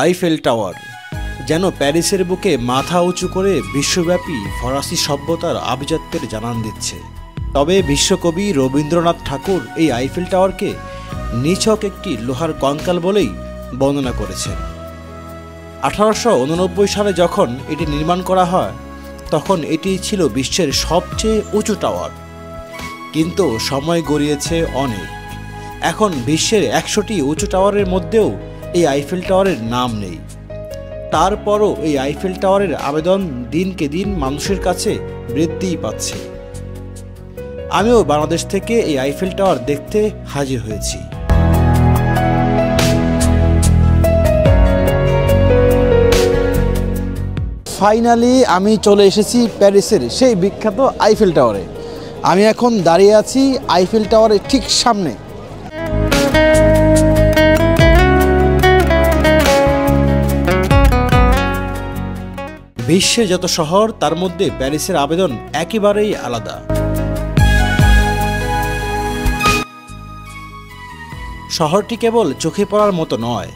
Eiffel tower যেন প্যারিসের বুকে মাথা উঁচু করে বিশ্বব্যাপী ফরাসি সভ্যতার আভিজাত্যের জানান দিচ্ছে। তবে বিশ্বকবি রবীন্দ্রনাথ ঠাকুর এই আইফেল টাওয়ারকে নিছক একটি লোহার কঙ্কাল বলেই বর্ণনা করেছেন। 1889 সালে যখন এটি নির্মাণ করা হয় তখন এটি ছিল বিশ্বের সবচেয়ে উঁচু টাওয়ার। কিন্তু সময় গড়িয়েছে অনেক, এখন বিশ্বের 100টি উঁচু টাওয়ারের মধ্যেও এই আইফেল টাওয়ারের নাম নেই। তারপরও এই আইফেল টাওয়ারের আবেদন দিনকে দিন মানুষের কাছে বৃদ্ধিই পাচ্ছে। আমিও বাংলাদেশ থেকে এই আইফেল টাওয়ার দেখতে হাজির হয়েছি। ফাইনালি আমি চলে এসেছি প্যারিসের সেই বিখ্যাত আইফেল টাওয়ারে। আমি এখন দাঁড়িয়ে আছি আইফেল টাওয়ারের ঠিক সামনে। বিশ্বের যত শহর তার মধ্যে প্যারিসের আবেদন একেবারেই আলাদা। শহরটি কেবল চোখে পড়ার মতো নয়,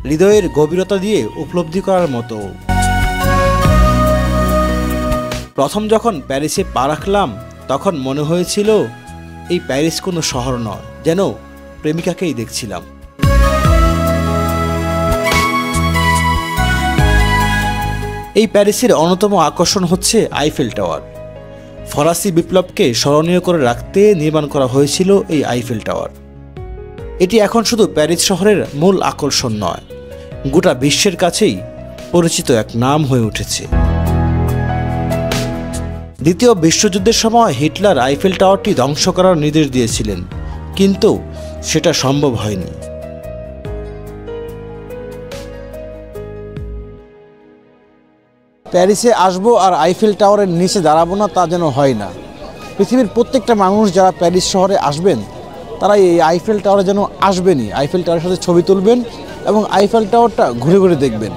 হৃদয়ের গভীরতা দিয়ে উপলব্ধি করার মতো। প্রথম যখন প্যারিসে পা রাখলাম তখন মনে হয়েছিল এই প্যারিস কোনো শহর নয়, যেন প্রেমিকাকেই দেখছিলাম। এই প্যারিসের অন্যতম আকর্ষণ হচ্ছে আইফেল টাওয়ার। ফরাসি বিপ্লবকে স্মরণীয় করে রাখতে নির্মাণ করা হয়েছিল এই আইফেল টাওয়ার। এটি এখন শুধু প্যারিস শহরের মূল আকর্ষণ নয়, গোটা বিশ্বের কাছেই পরিচিত এক নাম হয়ে উঠেছে। দ্বিতীয় বিশ্বযুদ্ধের সময় হিটলার আইফেল টাওয়ারটি ধ্বংস করার নির্দেশ দিয়েছিলেন, কিন্তু সেটা সম্ভব হয়নি। প্যারিসে আসবো আর আইফেল টাওয়ারের নিচে দাঁড়াবো না, তা যেন হয় না। পৃথিবীর প্রত্যেকটা মানুষ যারা প্যারিস শহরে আসবেন তারা এই আইফেল টাওয়ারে যেন আসবেনই, আইফেল টাওয়ারের সাথে ছবি তুলবেন এবং আইফেল টাওয়ারটা ঘুরে ঘুরে দেখবেন।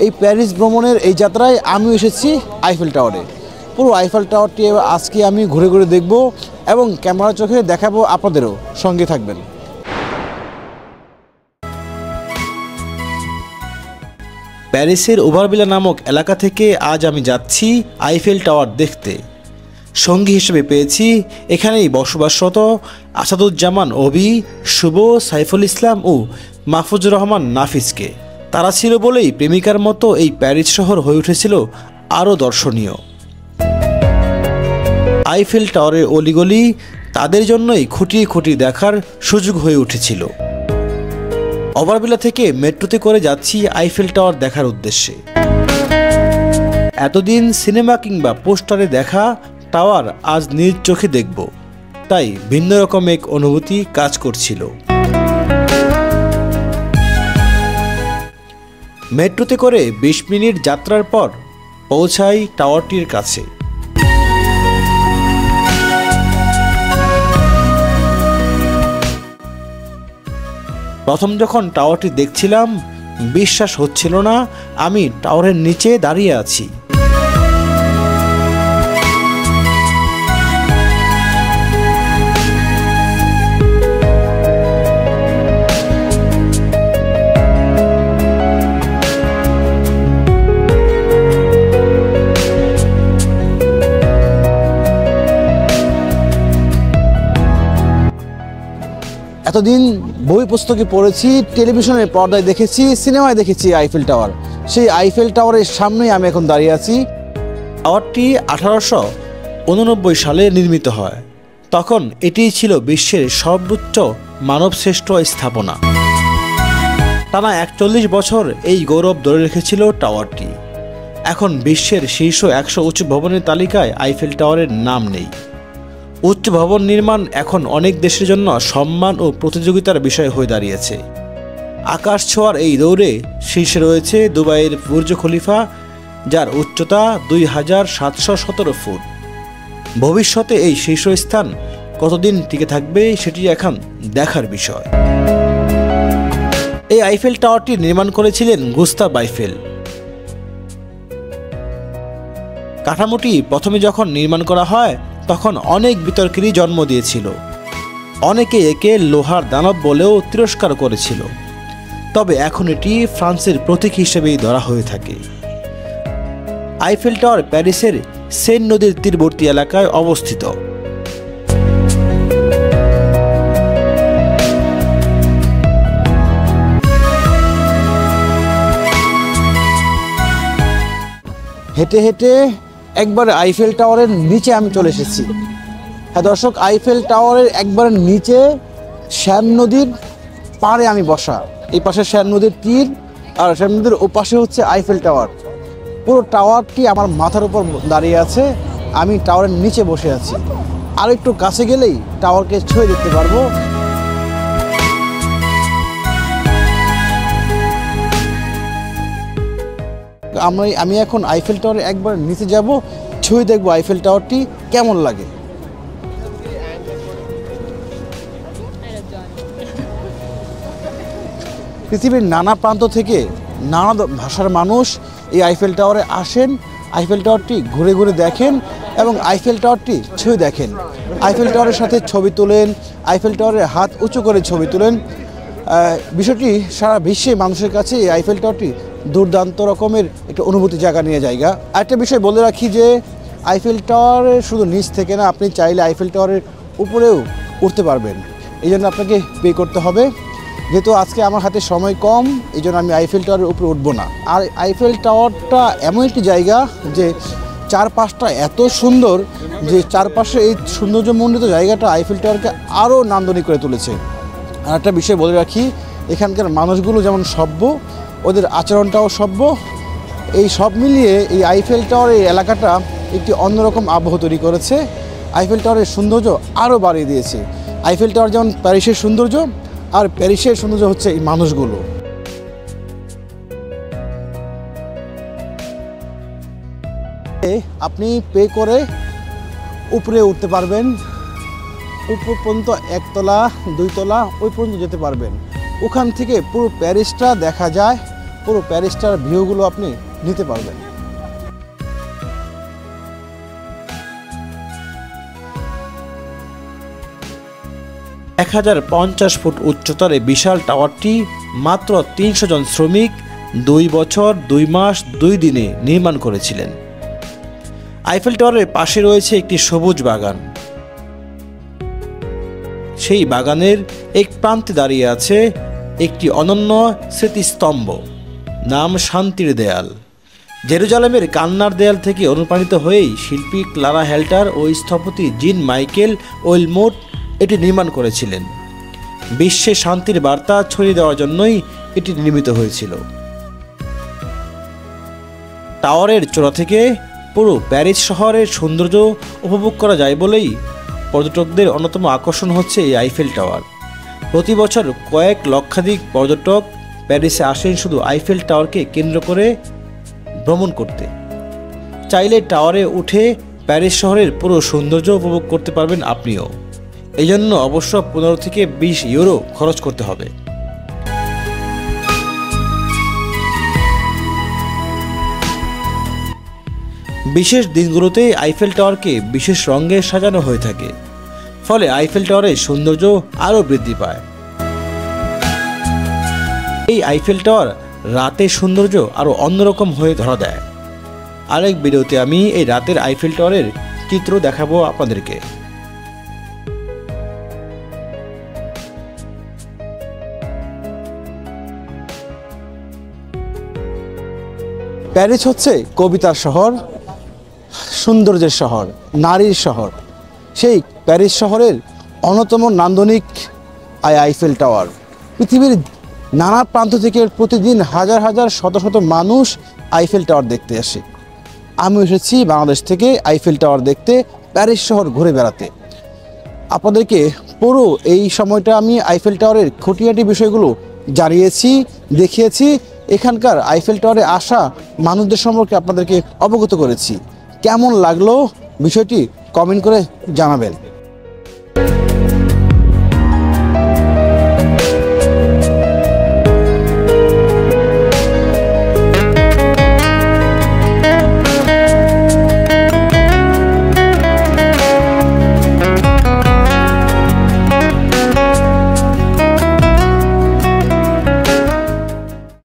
এই প্যারিস ভ্রমণের এই যাত্রায় আমিও এসেছি আইফেল টাওয়ারে। পুরো আইফেল টাওয়ারটি আজকে আমি ঘুরে ঘুরে দেখব এবং ক্যামেরা চোখে দেখাবো, আপনাদেরও সঙ্গে থাকবেন। প্যারিসের ওভারভিলা নামক এলাকা থেকে আজ আমি যাচ্ছি আইফেল টাওয়ার দেখতে। সঙ্গী হিসেবে পেয়েছি এখানেই বসবাসরত আসাদুজ্জামান অভি, শুভ, সাইফুল ইসলাম ও মাহফুজুর রহমান নাফিসকে। তারা ছিল বলেই প্রেমিকার মতো এই প্যারিস শহর হয়ে উঠেছিল আরও দর্শনীয়। আইফেল টাওয়ারের অলিগলি তাদের জন্যই খুঁটিয়ে খুঁটিয়ে দেখার সুযোগ হয়ে উঠেছিল। ওভারভিলা থেকে মেট্রোতে করে যাচ্ছি আইফেল টাওয়ার দেখার উদ্দেশ্যে। এতদিন সিনেমা কিংবা পোস্টারে দেখা টাওয়ার আজ নিজ চোখে দেখব, তাই ভিন্ন রকম এক অনুভূতি কাজ করছিল। মেট্রোতে করে 20 মিনিট যাত্রার পর পৌঁছাই টাওয়ারটির কাছে। প্রথম যখন টাওয়ারটি দেখছিলাম বিশ্বাস হচ্ছিল না আমি টাওয়ারের নিচে দাঁড়িয়ে আছি। এতদিন বই পুস্তকে পড়েছি, টেলিভিশনের পর্দায় দেখেছি, সিনেমায় দেখেছি আইফেল টাওয়ার। সেই আইফেল টাওয়ারের সামনেই আমি এখন দাঁড়িয়ে আছি। টাওয়ারটি 1889 সালে নির্মিত হয়। তখন এটিই ছিল বিশ্বের সর্বোচ্চ মানবশ্রেষ্ঠ স্থাপনা। টানা 41 বছর এই গৌরব ধরে রেখেছিল টাওয়ারটি। এখন বিশ্বের শীর্ষ 100 উঁচু ভবনের তালিকায় আইফেল টাওয়ারের নাম নেই। উচ্চ ভবন নির্মাণ এখন অনেক দেশের জন্য সম্মান ও প্রতিযোগিতার বিষয় হয়ে দাঁড়িয়েছে। আকাশ ছোঁয়ার এই দৌড়ে শীর্ষে রয়েছে দুবাইয়ের বুর্জ খলিফা, যার উচ্চতা 2717 ফুট। ভবিষ্যতে এই শীর্ষস্থান কতদিন টিকে থাকবে সেটি এখন দেখার বিষয়। এই আইফেল টাওয়ারটি নির্মাণ করেছিলেন গুস্তাভ আইফেল। কাঠামোটি প্রথমে যখন নির্মাণ করা হয় তখন অনেক বিতর্কেরই জন্ম দিয়েছিল। অনেকে একে লোহার দানব বলেও তিরস্কার করেছিল। তবে এখন এটি ফ্রান্সের প্রতীক হিসেবেই ধরা হয়ে থাকে। আইফেল টাওয়ার প্যারিসের সেন নদীর তীরবর্তী এলাকায় অবস্থিত। হেঁটে হেঁটে একবার আইফেল টাওয়ারের নিচে আমি চলে এসেছি। হ্যাঁ দর্শক, আইফেল টাওয়ারের একবার নিচে শ্যাম নদীর পাড়ে আমি বসা। এই পাশে শ্যাম নদীর তীর, আর শ্যাম নদীর ওপাশে হচ্ছে আইফেল টাওয়ার। পুরো টাওয়ারটি আমার মাথার উপর দাঁড়িয়ে আছে, আমি টাওয়ারের নিচে বসে আছি। আর একটু কাছে গেলেই টাওয়ারকে ছুঁয়ে দেখতে পারবো। আমি এখন আইফেল টাওয়ারে একবার নিচে যাব, ছুঁয়ে দেখবো আইফেল টাওয়ারটি কেমন লাগে। পৃথিবীর নানা প্রান্ত থেকে নানা ভাষার মানুষ এই আইফেল টাওয়ারে আসেন, আইফেল টাওয়ারটি ঘুরে ঘুরে দেখেন এবং আইফেল টাওয়ারটি ছুঁয়ে দেখেন। আইফেল টাওয়ারের সাথে ছবি তোলেন, আইফেল টাওয়ারের হাত উঁচু করে ছবি তোলেন। বিষয়টি সারা বিশ্বে মানুষের কাছে এই আইফেল টাওয়ারটি দুর্দান্ত রকমের একটা অনুভূতি জায়গা নিয়ে জায়গা। আরেকটা বিষয় বলে রাখি যে আইফেল টাওয়ারের শুধু নিচ থেকে না, আপনি চাইলে আইফেল টাওয়ারের উপরেও উঠতে পারবেন। এই জন্য আপনাকে পে করতে হবে। যেহেতু আজকে আমার হাতে সময় কম, এই জন্য আমি আইফেল টাওয়ারের উপরে উঠবো না। আর আইফেল টাওয়ারটা এমন একটি জায়গা যে চারপাশটা এত সুন্দর যে চারপাশে এই সৌন্দর্যমণ্ডিত জায়গাটা আইফেল টাওয়ারকে আরও নান্দনিক করে তুলেছে। আর একটা বিষয় বলে রাখি, এখানকার মানুষগুলো যেমন সভ্য, ওদের আচরণটাও সভ্য। এই সব মিলিয়ে এই আইফেল টাওয়ার এই এলাকাটা একটি অন্যরকম আবহ তৈরি করেছে। আইফেল টাওয়ারের সৌন্দর্য আরও বাড়িয়ে দিয়েছে। আইফেল টাওয়ার যেমন প্যারিসের সৌন্দর্য, আর প্যারিসের সৌন্দর্য হচ্ছে এই মানুষগুলো। আপনি পে করে উপরে উঠতে পারবেন, উপর পর্যন্ত 1 তলা 2 তলা ওই পর্যন্ত যেতে পারবেন। ওখান থেকে পুরো প্যারিসটা দেখা যায়, পুরো প্যারিসটার ভিউগুলো আপনি নিতে পারবেন। এক 1050 ফুট উচ্চতার এই বিশাল টাওয়ারটি মাত্র 300 জন শ্রমিক 2 বছর 2 মাস 2 দিনে নির্মাণ করেছিলেন। আইফেল টাওয়ারের পাশে রয়েছে একটি সবুজ বাগান। সেই বাগানের এক প্রান্তে দাঁড়িয়ে আছে একটি অনন্য স্মৃতিস্তম্ভ, নাম শান্তির দেয়াল। জেরুজালেমের কান্নার দেয়াল থেকে অনুপ্রাণিত হয়েই শিল্পী ক্লারা হেল্টার ও স্থপতি জিন মাইকেল ওয়েলমোট এটি নির্মাণ করেছিলেন। বিশ্বে শান্তির বার্তা ছড়িয়ে দেওয়ার জন্যই এটি নির্মিত হয়েছিল। টাওয়ারের চূড়া থেকে পুরো প্যারিস শহরের সৌন্দর্য উপভোগ করা যায় বলেই পর্যটকদের অন্যতম আকর্ষণ হচ্ছে এই আইফেল টাওয়ার। প্রতি বছর কয়েক লক্ষাধিক পর্যটক প্যারিসে আসেন শুধু আইফেল টাওয়ারকে কেন্দ্র করে ভ্রমণ করতে। চাইলে টাওয়ারে উঠে প্যারিস শহরের পুরো সৌন্দর্য উপভোগ করতে পারবেন আপনিও। এই জন্য অবশ্য 15 থেকে 20 ইউরো খরচ করতে হবে। বিশেষ দিনগুলোতে আইফেল টাওয়ারকে বিশেষ রঙে সাজানো হয়ে থাকে, ফলে আইফেল টাওয়ারের সৌন্দর্য আরও বৃদ্ধি পায়। এই আইফেল টাওয়ার রাতের সৌন্দর্য আরও অন্যরকম হয়ে ধরা দেয়। আরেক ভিডিওতে আমি এই রাতের আইফেল টাওয়ারের চিত্র দেখাবো আপনাদেরকে। প্যারিস হচ্ছে কবিতার শহর, সৌন্দর্যের শহর, নারীর শহর। সেই প্যারিস শহরের অন্যতম নান্দনিক আইফেল টাওয়ার। পৃথিবীর নানা প্রান্ত থেকে প্রতিদিন হাজার হাজার শত শত মানুষ আইফেল টাওয়ার দেখতে আসে। আমি এসেছি বাংলাদেশ থেকে আইফেল টাওয়ার দেখতে, প্যারিস শহর ঘুরে বেড়াতে। আপনাদেরকে পুরো এই সময়টা আমি আইফেল টাওয়ারের খুঁটিনাটি বিষয়গুলো জানিয়েছি, দেখিয়েছি। এখানকার আইফেল টাওয়ারে আসা মানুষদের সম্পর্কে আপনাদেরকে অবগত করেছি। কেমন লাগলো বিষয়টি কমেন্ট করে জানাবেন।